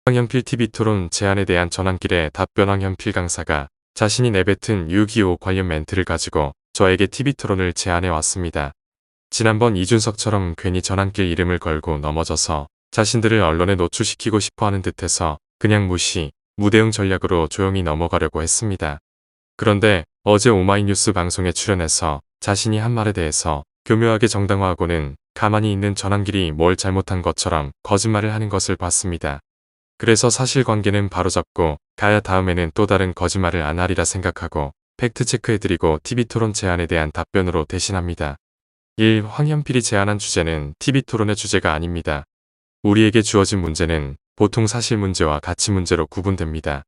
황현필 TV토론 제안에 대한 전환길에 답변. 황현필 강사가 자신이 내뱉은 6.25 관련 멘트를 가지고 저에게 TV토론을 제안해 왔습니다. 지난번 이준석처럼 괜히 전환길 이름을 걸고 넘어져서 자신들을 언론에 노출시키고 싶어하는 듯해서 그냥 무시, 무대응 전략으로 조용히 넘어가려고 했습니다. 그런데 어제 오마이뉴스 방송에 출연해서 자신이 한 말에 대해서 교묘하게 정당화하고는 가만히 있는 전환길이 뭘 잘못한 것처럼 거짓말을 하는 것을 봤습니다. 그래서 사실관계는 바로잡고 가야 다음에는 또 다른 거짓말을 안 하리라 생각하고 팩트체크해드리고 TV토론 제안에 대한 답변으로 대신합니다. 1. 황현필이 제안한 주제는 TV토론의 주제가 아닙니다. 우리에게 주어진 문제는 보통 사실 문제와 가치 문제로 구분됩니다.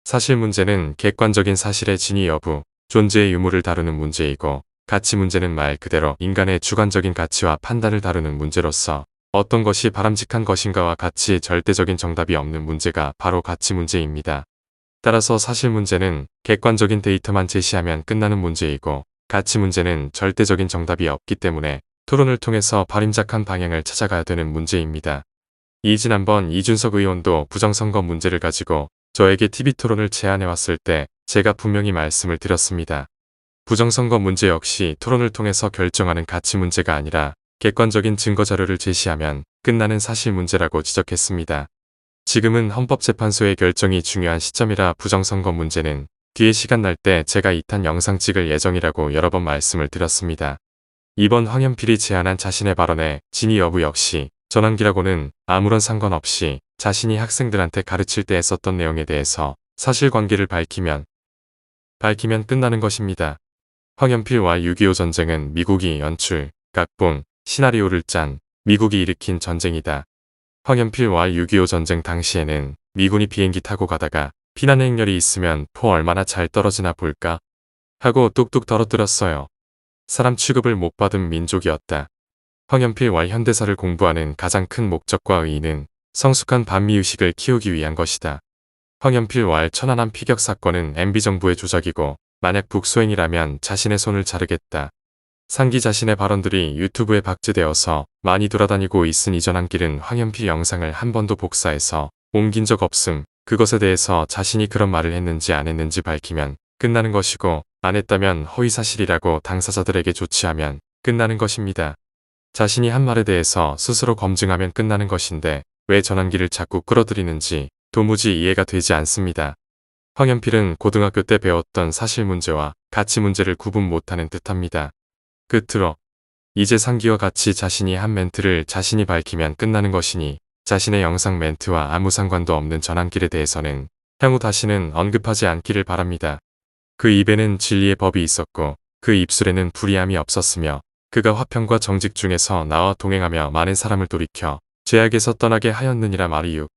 사실 문제는 객관적인 사실의 진위 여부, 존재의 유무를 다루는 문제이고, 가치 문제는 말 그대로 인간의 주관적인 가치와 판단을 다루는 문제로서 어떤 것이 바람직한 것인가와 가치의 절대적인 정답이 없는 문제가 바로 가치 문제입니다. 따라서 사실 문제는 객관적인 데이터만 제시하면 끝나는 문제이고, 가치 문제는 절대적인 정답이 없기 때문에 토론을 통해서 바람직한 방향을 찾아가야 되는 문제입니다. 지난번 이준석 의원도 부정선거 문제를 가지고 저에게 TV토론을 제안해왔을 때 제가 분명히 말씀을 드렸습니다. 부정선거 문제 역시 토론을 통해서 결정하는 가치 문제가 아니라 객관적인 증거자료를 제시하면 끝나는 사실 문제라고 지적했습니다. 지금은 헌법재판소의 결정이 중요한 시점이라 부정선거 문제는 뒤에 시간 날 때 제가 2탄 영상 찍을 예정이라고 여러 번 말씀을 드렸습니다. 이번 황현필이 제안한 자신의 발언의 진위 여부 역시 전환기라고는 아무런 상관없이 자신이 학생들한테 가르칠 때 했었던 내용에 대해서 사실관계를 밝히면 끝나는 것입니다. 황현필과 6.25 전쟁은 미국이 연출, 각본, 시나리오를 짠 미국이 일으킨 전쟁이다. 황현필과 6.25 전쟁 당시에는 미군이 비행기 타고 가다가 피난 행렬이 있으면 포 얼마나 잘 떨어지나 볼까? 하고 뚝뚝 떨어뜨렸어요. 사람 취급을 못 받은 민족이었다. 황현필과 현대사를 공부하는 가장 큰 목적과 의의는 성숙한 반미의식을 키우기 위한 것이다. 황현필과 천안함 피격 사건은 MB정부의 조작이고 만약 북소행이라면 자신의 손을 자르겠다. 상기 자신의 발언들이 유튜브에 박제되어서 많이 돌아다니고 있은 이 전환길은 황현필 영상을 한 번도 복사해서 옮긴 적 없음. 그것에 대해서 자신이 그런 말을 했는지 안 했는지 밝히면 끝나는 것이고 안 했다면 허위사실이라고 당사자들에게 조치하면 끝나는 것입니다. 자신이 한 말에 대해서 스스로 검증하면 끝나는 것인데 왜 전환기를 자꾸 끌어들이는지 도무지 이해가 되지 않습니다. 황현필은 고등학교 때 배웠던 사실 문제와 가치 문제를 구분 못하는 듯합니다. 끝으로 이제 상기와 같이 자신이 한 멘트를 자신이 밝히면 끝나는 것이니 자신의 영상 멘트와 아무 상관도 없는 전환길에 대해서는 향후 다시는 언급하지 않기를 바랍니다. 그 입에는 진리의 법이 있었고 그 입술에는 불의함이 없었으며 그가 화평과 정직 중에서 나와 동행하며 많은 사람을 돌이켜 죄악에서 떠나게 하였느니라. 마리육